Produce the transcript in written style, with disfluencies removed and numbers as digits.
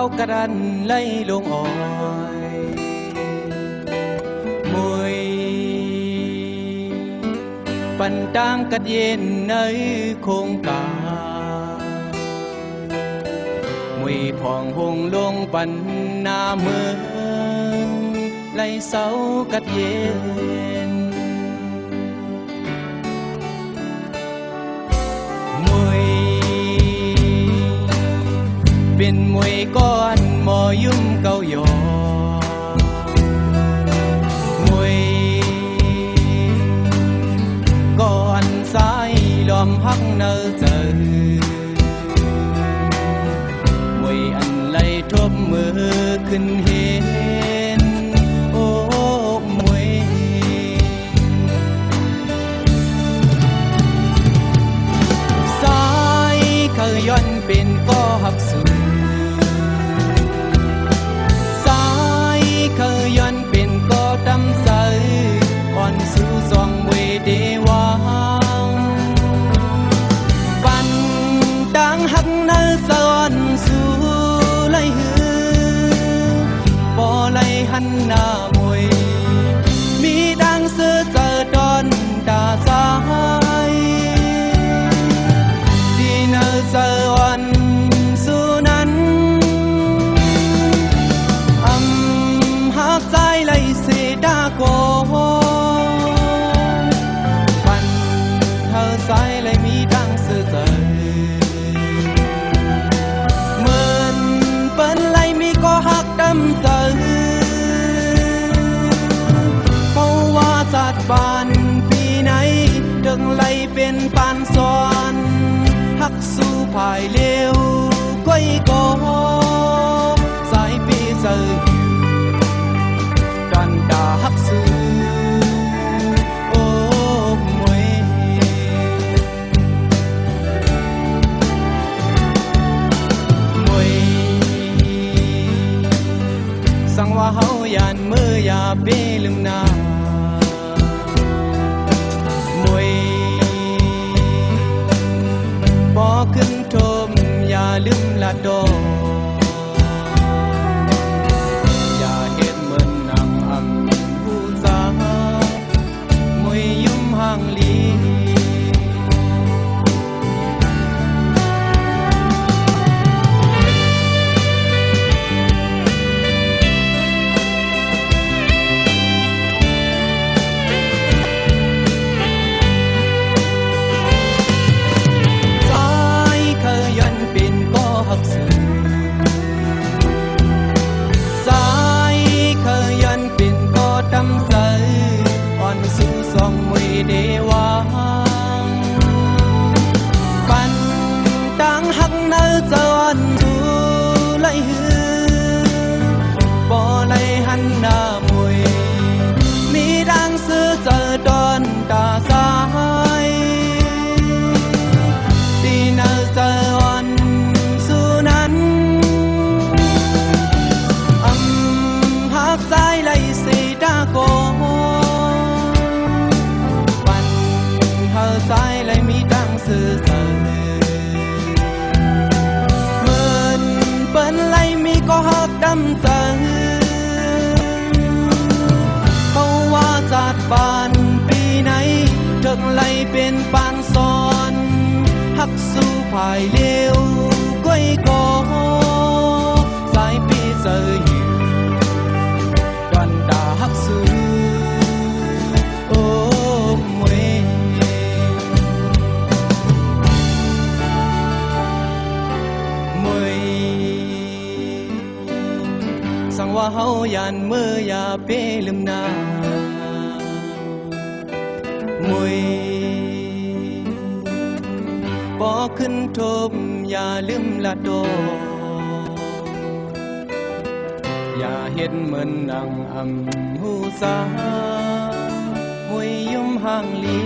ากระดันไหลลงอ้อยมวยปันตางกัดเย็นในโคงกามวยพองหงลงปันนาเมืองไหลเสากัดเย็นมวยเป็นมวยก้อนหมอยุ่มเกาหยอมวยก้อนสายลอมพักเนอเจอมวยอันไหลทบมือขึ้นเห็นโอ้มวยสายเคยย้อนเป็นก็หักสูเคยย้อนเป็นก็ดำใสอ่อนสู่สองมวยเดวังปันดังหักเนื้อสอนสู่ไหลหือบ่ไหลหันหน้ามวยมีดังเสือเจอดอนตาสายดีเนื้อสอนสู่นั้นใจไหลเสดาโกปันเธอสายไหลมีดังเสือใจเหมือนเปิ้นไหลมีก็หักดำใจเพราะว่าจัดบานปีไหนดึงไหลเป็นปานซ้อนหักสู้ภายเลี้ยวก้อยโกสายปีเจอหักสูโอ้มวยมวยสั่งว่าเฮาย่านมืออย่าเปลืมหน้ามวยบ่ขึ้นทมอย่าลืมละดอเดวังปันดังหักเนื้อจอนสู่ไหลหือบ่ไหลหันหน้ามวยมีดังเสือเจอดอนตาสายดีเนื้อจอนสู่นั้นหักใจไหลเสดาโกสายไหลมีดังเสือเจอเหมือนเปิ้นไหลมีก็หักดำเจอเพราะว่าจัดบานปีไหนถึงไหลเป็นปานซ้อนหักสู่ภายเลี้ยวก้อยโกสายปีเจออยู่ดอนดาหักสู่สั่งว่าเฮาย่านมืออย่าเปลืมหน้ามวยบ่ขึ้นทบอย่าลืมละโดอย่าเฮ็ดเหมือนนางอำหูสามวยยุ่มห่างลี